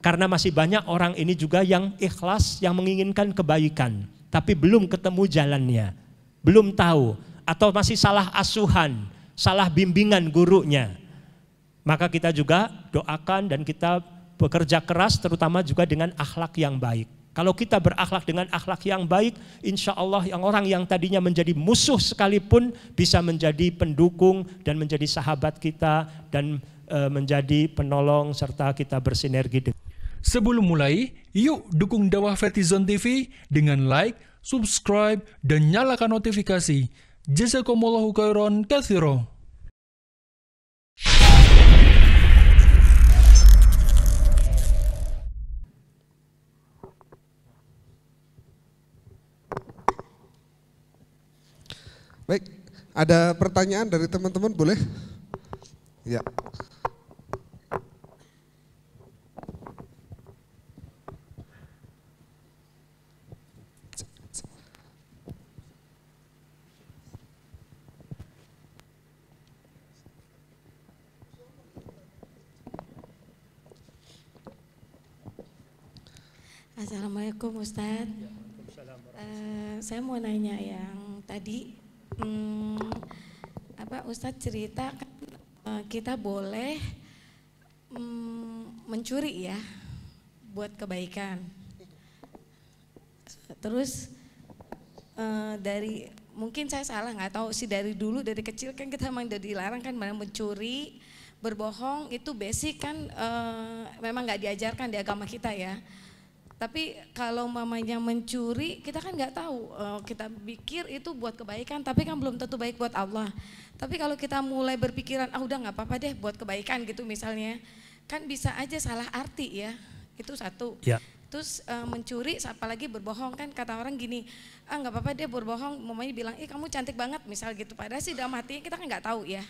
Karena masih banyak orang ini juga yang ikhlas, yang menginginkan kebaikan, tapi belum ketemu jalannya, belum tahu, atau masih salah asuhan, salah bimbingan gurunya. Maka kita juga doakan dan kita bekerja keras, terutama juga dengan akhlak yang baik. Kalau kita berakhlak dengan akhlak yang baik, insya Allah yang orang yang tadinya menjadi musuh sekalipun bisa menjadi pendukung dan menjadi sahabat kita dan menjadi penolong serta kita bersinergi. Sebelum mulai, yuk dukung dakwah Fethizon TV dengan like, subscribe, dan nyalakan notifikasi. Jazakumullahu khairan katsira. Baik, ada pertanyaan dari teman-teman, boleh? Ya. Assalamualaikum Ustadz. Saya mau nanya yang tadi, Ustadz cerita kita boleh mencuri ya buat kebaikan. Terus dari mungkin saya salah, nggak tahu sih, dari dulu dari kecil kan kita memang udah dilarang kan mencuri, berbohong itu basic kan, memang nggak diajarkan di agama kita ya. Tapi kalau mamanya mencuri, kita kan nggak tahu, kita pikir itu buat kebaikan, tapi kan belum tentu baik buat Allah. Tapi kalau kita mulai berpikiran, udah nggak apa-apa deh buat kebaikan gitu misalnya, kan bisa aja salah arti ya, itu satu. Ya. Terus mencuri, apalagi berbohong kan, kata orang gini, nggak apa-apa deh berbohong, mamanya bilang, kamu cantik banget misal gitu, padahal sih dalam hatinya kita kan nggak tahu ya.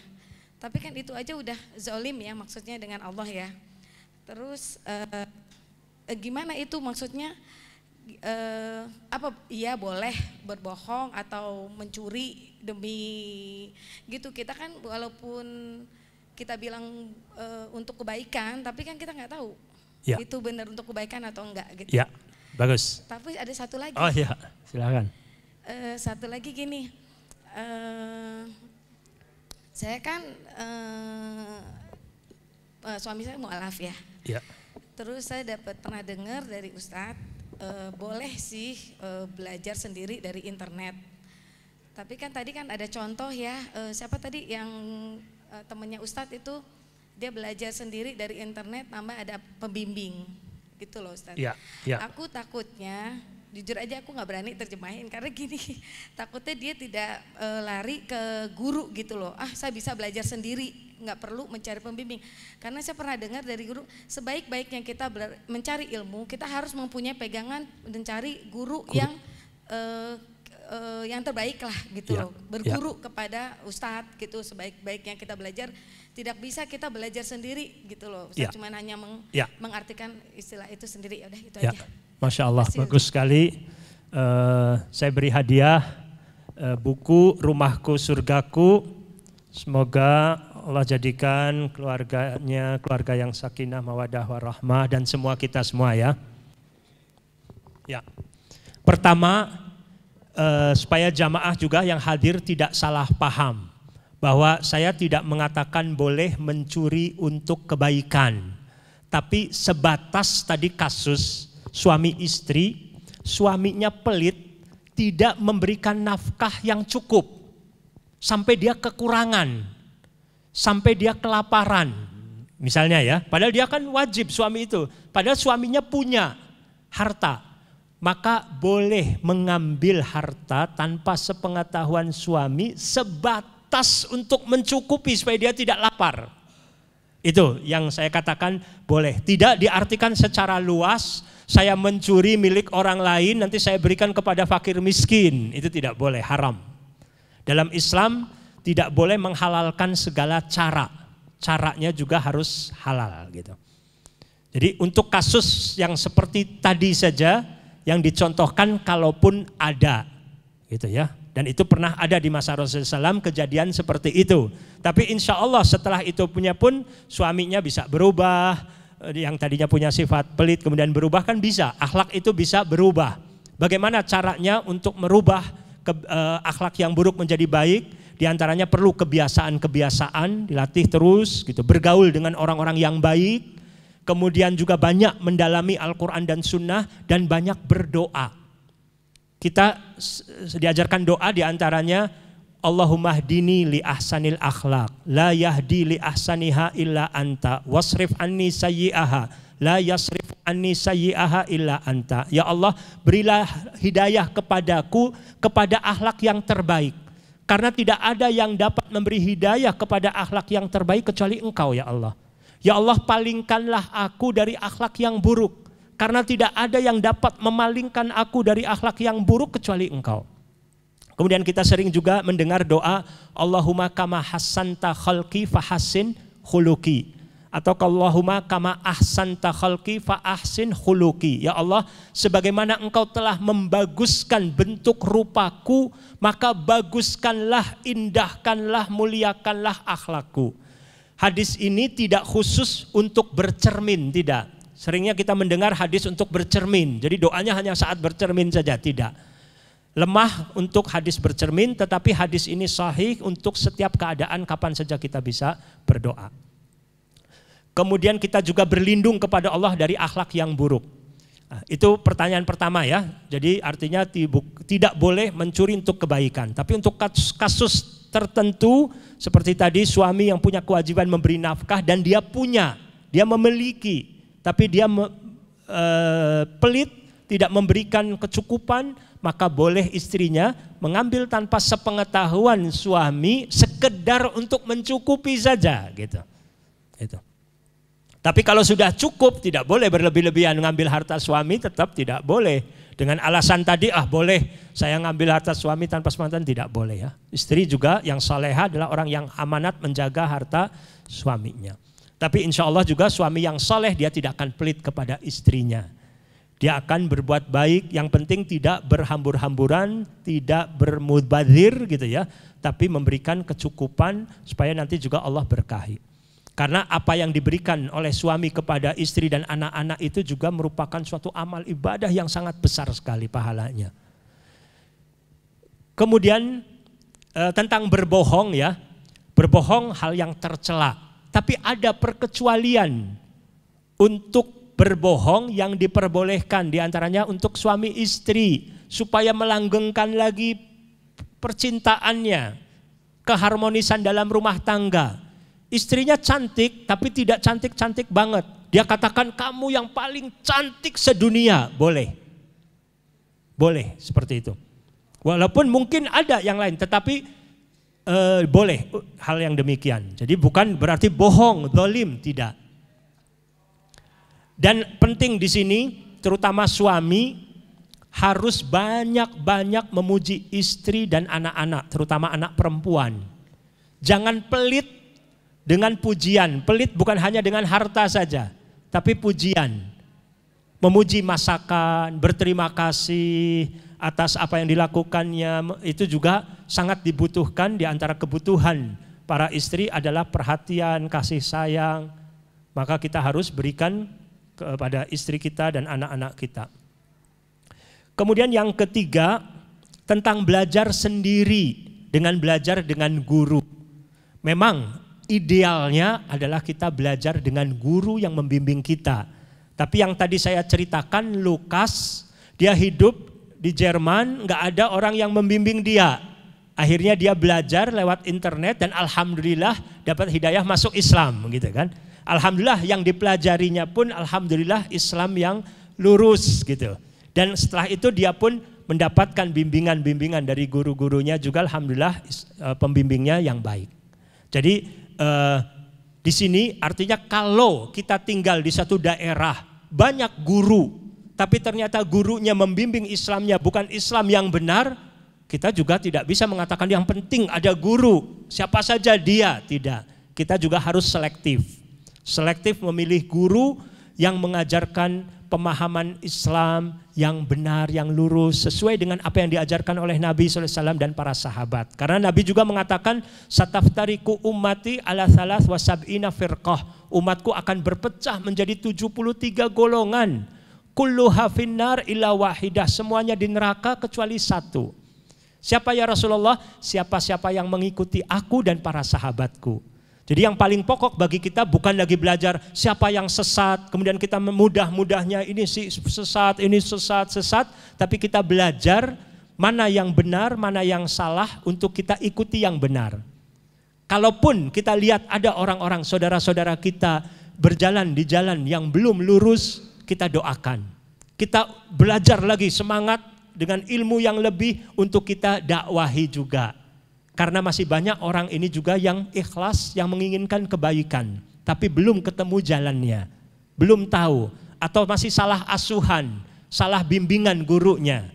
Tapi kan itu aja udah zalim ya maksudnya dengan Allah ya. Terus gimana itu maksudnya, iya boleh berbohong atau mencuri demi gitu, kita kan walaupun kita bilang untuk kebaikan, tapi kan kita nggak tahu ya, itu benar untuk kebaikan atau enggak gitu. Ya, bagus. Tapi ada satu lagi. Oh ya, silakan. Satu lagi gini, saya kan suami saya mualaf ya. Ya. Terus saya pernah dengar dari Ustadz, boleh sih belajar sendiri dari internet. Tapi kan tadi kan ada contoh ya, siapa tadi yang temennya Ustadz itu, dia belajar sendiri dari internet, tambah ada pembimbing gitu loh Ustadz. Ya, ya. Aku takutnya, jujur aja aku nggak berani terjemahin karena gini, takutnya dia tidak lari ke guru gitu loh. Saya bisa belajar sendiri, nggak perlu mencari pembimbing. Karena saya pernah dengar dari guru, sebaik-baiknya kita mencari ilmu, kita harus mempunyai pegangan dan cari guru. yang terbaik lah gitu loh. Berguru kepada ustadz gitu, sebaik-baiknya kita belajar. Tidak bisa kita belajar sendiri gitu loh. Ustadz cuma hanya mengartikan istilah itu sendiri, ya udah itu aja. Masya Allah, bagus sekali. Saya beri hadiah buku Rumahku Surgaku. Semoga Allah jadikan keluarganya keluarga yang sakinah, mawadah, warahmah, dan semua kita semua ya. Ya. Pertama, supaya jamaah juga yang hadir tidak salah paham bahwa saya tidak mengatakan boleh mencuri untuk kebaikan, tapi sebatas tadi kasus suami istri, suaminya pelit, tidak memberikan nafkah yang cukup, sampai dia kekurangan, sampai dia kelaparan, misalnya ya. Padahal dia kan wajib suami itu, padahal suaminya punya harta, maka boleh mengambil harta tanpa sepengetahuan suami sebatas untuk mencukupi supaya dia tidak lapar. Itu yang saya katakan boleh. Tidak diartikan secara luas, saya mencuri milik orang lain nanti saya berikan kepada fakir miskin. Itu tidak boleh, haram. Dalam Islam tidak boleh menghalalkan segala cara. Caranya juga harus halal gitu. Jadi untuk kasus yang seperti tadi saja yang dicontohkan kalaupun ada gitu ya. Dan itu pernah ada di masa Rasulullah SAW kejadian seperti itu. Tapi insya Allah setelah itu punya pun suaminya bisa berubah, yang tadinya punya sifat pelit kemudian berubah kan bisa, akhlak itu bisa berubah. Bagaimana caranya untuk merubah akhlak yang buruk menjadi baik? Di antaranya perlu kebiasaan-kebiasaan, dilatih terus gitu, bergaul dengan orang-orang yang baik, kemudian juga banyak mendalami Al-Quran dan Sunnah, dan banyak berdoa. Kita diajarkan doa di antaranya, Allahumma hdini li ahsanil akhlaq, la yahdi li ahsaniha illa anta, wasrif anni sayyi'aha, la yasrif anni sayyi'aha illa anta. Ya Allah, berilah hidayah kepadaku kepada akhlak yang terbaik. Karena tidak ada yang dapat memberi hidayah kepada akhlak yang terbaik kecuali Engkau ya Allah. Ya Allah, palingkanlah aku dari akhlak yang buruk. Karena tidak ada yang dapat memalingkan aku dari akhlak yang buruk kecuali Engkau. Kemudian kita sering juga mendengar doa Allahumma kama hassanta khalqi fahassin khuluqi, atau Allahumma kama ahsanta khalqi fa ahsin khuluqi. Ya Allah, sebagaimana Engkau telah membaguskan bentuk rupaku, maka baguskanlah, indahkanlah, muliakanlah akhlakku. Hadis ini tidak khusus untuk bercermin, tidak. Seringnya kita mendengar hadis untuk bercermin, jadi doanya hanya saat bercermin saja, tidak. Lemah untuk hadis bercermin, tetapi hadis ini sahih untuk setiap keadaan, kapan saja kita bisa berdoa. Kemudian kita juga berlindung kepada Allah dari akhlak yang buruk. Nah, itu pertanyaan pertama ya. Jadi artinya tidak boleh mencuri untuk kebaikan. Tapi untuk kasus tertentu seperti tadi suami yang punya kewajiban memberi nafkah dan dia memiliki, tapi dia pelit, tidak memberikan kecukupan, maka boleh istrinya mengambil tanpa sepengetahuan suami sekedar untuk mencukupi saja gitu. Itu. Tapi kalau sudah cukup tidak boleh berlebih-lebihan mengambil harta suami, tetap tidak boleh. Dengan alasan tadi boleh saya ngambil harta suami tanpa sepengetahuan, tidak boleh ya. Istri juga yang salehah adalah orang yang amanat menjaga harta suaminya. Tapi insya Allah juga suami yang saleh dia tidak akan pelit kepada istrinya. Dia akan berbuat baik, yang penting tidak berhambur-hamburan, tidak bermubadzir gitu ya. Tapi memberikan kecukupan supaya nanti juga Allah berkahi. Karena apa yang diberikan oleh suami kepada istri dan anak-anak itu juga merupakan suatu amal ibadah yang sangat besar sekali pahalanya. Kemudian tentang berbohong ya. Berbohong hal yang tercela. Tapi ada perkecualian untuk berbohong yang diperbolehkan. Di antaranya untuk suami istri. Supaya melanggengkan lagi percintaannya. Keharmonisan dalam rumah tangga. Istrinya cantik tapi tidak cantik-cantik banget. Dia katakan kamu yang paling cantik sedunia. Boleh. Boleh seperti itu. Walaupun mungkin ada yang lain tetapi boleh hal yang demikian. Jadi bukan berarti bohong, zalim, tidak. Dan penting di sini terutama suami harus banyak-banyak memuji istri dan anak-anak, terutama anak perempuan. Jangan pelit dengan pujian. Pelit bukan hanya dengan harta saja, tapi pujian. Memuji masakan, berterima kasih atas apa yang dilakukannya, itu juga sangat dibutuhkan. Di antara kebutuhan para istri adalah perhatian, kasih sayang. Maka kita harus berikan kepada istri kita dan anak-anak kita. Kemudian yang ketiga, tentang belajar sendiri dengan belajar dengan guru. Memang idealnya adalah kita belajar dengan guru yang membimbing kita. Tapi yang tadi saya ceritakan, Lukas, dia hidup di Jerman, nggak ada orang yang membimbing dia. Akhirnya dia belajar lewat internet dan alhamdulillah dapat hidayah masuk Islam gitu kan. Alhamdulillah yang dipelajarinya pun alhamdulillah Islam yang lurus gitu. Dan setelah itu dia pun mendapatkan bimbingan-bimbingan dari guru-gurunya juga alhamdulillah pembimbingnya yang baik. Jadi di sini artinya kalau kita tinggal di satu daerah banyak guru, tapi ternyata gurunya membimbing Islamnya bukan Islam yang benar, kita juga tidak bisa mengatakan yang penting ada guru, siapa saja dia, tidak. Kita juga harus selektif. Selektif memilih guru yang mengajarkan pemahaman Islam yang benar, yang lurus, sesuai dengan apa yang diajarkan oleh Nabi SAW dan para sahabat. Karena Nabi juga mengatakan, sataftariku ummati ala thalas wa sab'ina firqah. Umatku akan berpecah menjadi 73 golongan. Kulluha finnar illa wahidah. Semuanya di neraka kecuali satu. Siapa ya Rasulullah? Siapa-siapa yang mengikuti aku dan para sahabatku. Jadi yang paling pokok bagi kita bukan lagi belajar siapa yang sesat, kemudian kita mudah-mudahnya ini sesat, ini sesat, tapi kita belajar mana yang benar, mana yang salah untuk kita ikuti yang benar. Kalaupun kita lihat ada orang-orang saudara-saudara kita berjalan di jalan yang belum lurus, kita doakan. Kita belajar lagi semangat dengan ilmu yang lebih untuk kita dakwahi juga. Karena masih banyak orang ini juga yang ikhlas, yang menginginkan kebaikan, tapi belum ketemu jalannya, belum tahu, atau masih salah asuhan, salah bimbingan gurunya.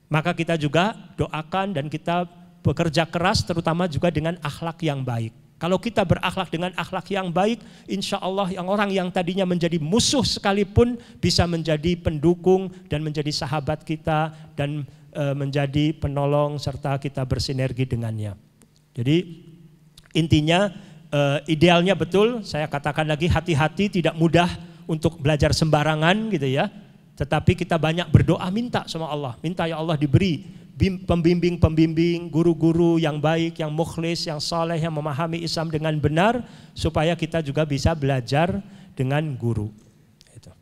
Maka kita juga doakan dan kita bekerja keras, terutama juga dengan akhlak yang baik. Kalau kita berakhlak dengan akhlak yang baik, insya Allah yang orang yang tadinya menjadi musuh sekalipun bisa menjadi pendukung dan menjadi sahabat kita dan menjadi penolong serta kita bersinergi dengannya. Jadi intinya idealnya betul, saya katakan lagi hati-hati, tidak mudah untuk belajar sembarangan gitu ya. Tetapi kita banyak berdoa minta sama Allah, minta ya Allah diberi pembimbing-pembimbing, guru-guru yang baik, yang mukhlis, yang saleh, yang memahami Islam dengan benar supaya kita juga bisa belajar dengan guru. Itu.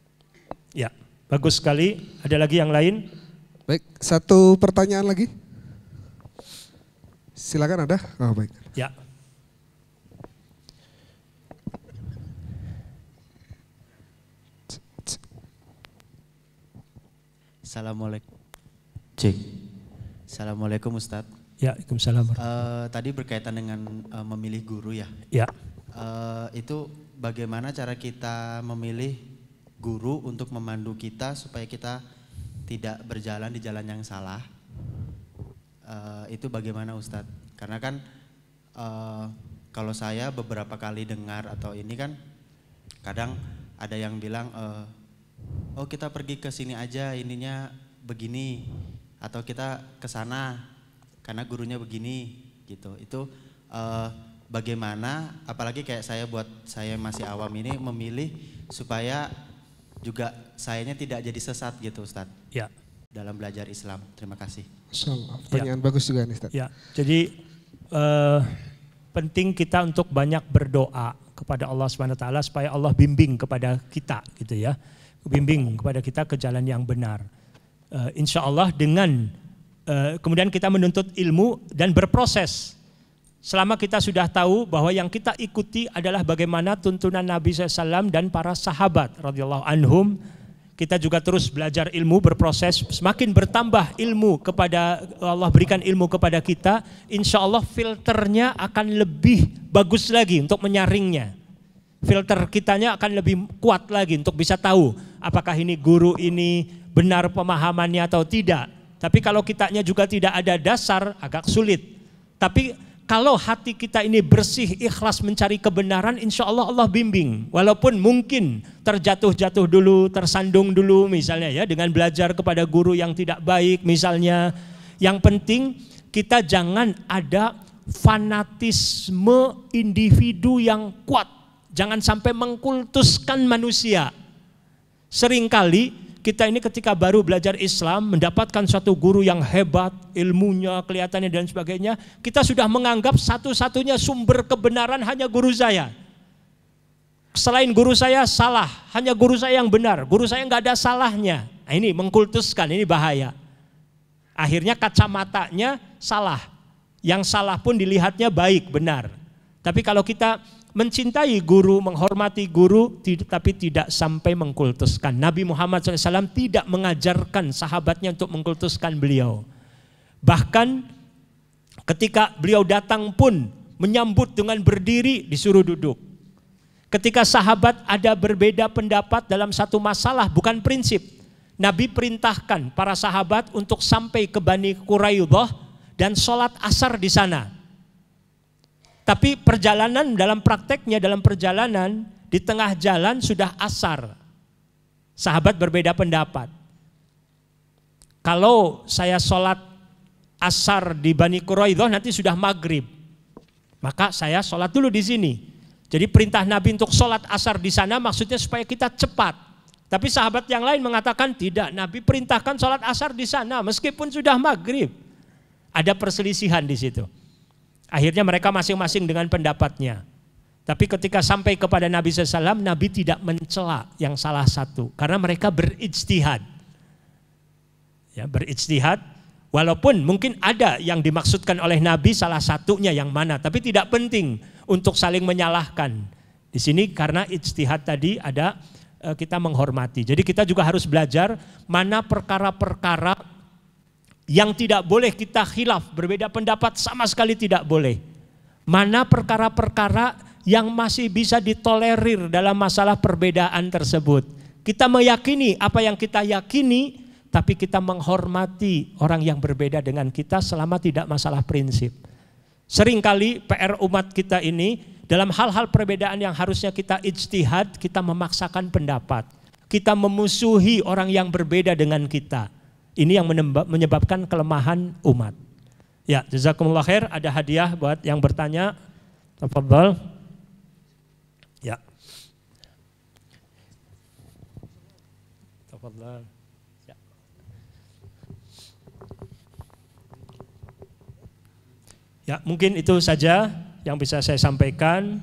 Ya, bagus sekali. Ada lagi yang lain? Baik, satu pertanyaan lagi. Silakan ada. Oh, baik. Ya. Assalamualaikum. Cek. Assalamualaikum Ustadz. Ya, Waalaikumsalam. Tadi berkaitan dengan memilih guru ya. Ya. Itu bagaimana cara kita memilih guru untuk memandu kita supaya kita tidak berjalan di jalan yang salah, itu bagaimana Ustadz? Karena kan kalau saya beberapa kali dengar atau ini kan kadang ada yang bilang oh kita pergi ke sini aja ininya begini, atau kita ke sana karena gurunya begini gitu. Itu bagaimana, apalagi kayak saya masih awam ini memilih supaya juga sayanya tidak jadi sesat gitu Ustadz. Ya. Dalam belajar Islam. Terima kasih. Pertanyaan bagus juga nih Ustadz. Ya, jadi penting kita untuk banyak berdoa kepada Allah SWT supaya Allah bimbing kepada kita gitu ya. Bimbing kepada kita ke jalan yang benar. Insya Allah dengan kemudian kita menuntut ilmu dan berproses. Selama kita sudah tahu bahwa yang kita ikuti adalah bagaimana tuntunan Nabi SAW dan para sahabat radhiyallahu anhum, kita juga terus belajar ilmu, berproses, semakin bertambah ilmu kepada Allah berikan ilmu kepada kita, insya Allah filternya akan lebih bagus lagi untuk menyaringnya. Filter kitanya akan lebih kuat lagi untuk bisa tahu apakah ini guru ini benar pemahamannya atau tidak. Tapi kalau kitanya juga tidak ada dasar, agak sulit. Tapi kalau hati kita ini bersih, ikhlas mencari kebenaran, insya Allah Allah bimbing. Walaupun mungkin terjatuh-jatuh dulu, tersandung dulu misalnya ya, dengan belajar kepada guru yang tidak baik misalnya. Yang penting kita jangan ada fanatisme individu yang kuat. Jangan sampai mengkultuskan manusia. Seringkali kita ini ketika baru belajar Islam, mendapatkan suatu guru yang hebat, ilmunya, kelihatannya dan sebagainya, kita sudah menganggap satu-satunya sumber kebenaran hanya guru saya. Selain guru saya salah, hanya guru saya yang benar, guru saya nggak ada salahnya. Nah, ini mengkultuskan, ini bahaya. Akhirnya kacamatanya salah, yang salah pun dilihatnya baik, benar. Tapi kalau kita mencintai guru, menghormati guru, tapi tidak sampai mengkultuskan. Nabi Muhammad SAW tidak mengajarkan sahabatnya untuk mengkultuskan beliau. Bahkan ketika beliau datang pun menyambut dengan berdiri, disuruh duduk. Ketika sahabat ada berbeda pendapat dalam satu masalah, bukan prinsip, Nabi perintahkan para sahabat untuk sampai ke Bani Quraidah dan sholat asar di sana. Tapi perjalanan dalam prakteknya, dalam perjalanan di tengah jalan sudah asar. Sahabat berbeda pendapat. Kalau saya sholat asar di Bani Quraidah nanti sudah maghrib, maka saya sholat dulu di sini. Jadi perintah Nabi untuk sholat asar di sana maksudnya supaya kita cepat. Tapi sahabat yang lain mengatakan tidak, Nabi perintahkan sholat asar di sana meskipun sudah maghrib. Ada perselisihan di situ. Akhirnya mereka masing-masing dengan pendapatnya. Tapi ketika sampai kepada Nabi SAW, Nabi tidak mencela yang salah satu karena mereka berijtihad. Ya, berijtihad, walaupun mungkin ada yang dimaksudkan oleh Nabi salah satunya yang mana, tapi tidak penting untuk saling menyalahkan. Di sini karena ijtihad tadi ada kita menghormati. Jadi kita juga harus belajar mana perkara-perkara yang tidak boleh kita khilaf, berbeda pendapat sama sekali tidak boleh. Mana perkara-perkara yang masih bisa ditolerir dalam masalah perbedaan tersebut. Kita meyakini apa yang kita yakini, tapi kita menghormati orang yang berbeda dengan kita selama tidak masalah prinsip. Seringkali PR umat kita ini dalam hal-hal perbedaan yang harusnya kita ijtihad, kita memaksakan pendapat. Kita memusuhi orang yang berbeda dengan kita. Ini yang menyebabkan kelemahan umat. Ya, jazakumullah khair, ada hadiah buat yang bertanya. Tafadhal. Ya. Tafadhal. Ya, mungkin itu saja yang bisa saya sampaikan.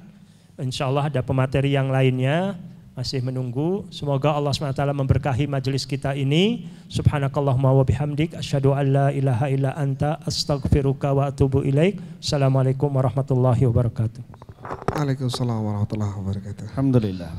Insya Allah ada pemateri yang lainnya masih menunggu. Semoga Allah SWT memberkahi majelis kita ini. Subhanakallahumma wa bihamdik asyhadu an la ilaha illa anta astaghfiruka wa atubu ilaik. Assalamualaikum warahmatullahi wabarakatuh. Waalaikumsalam warahmatullahi wabarakatuh. Alhamdulillah.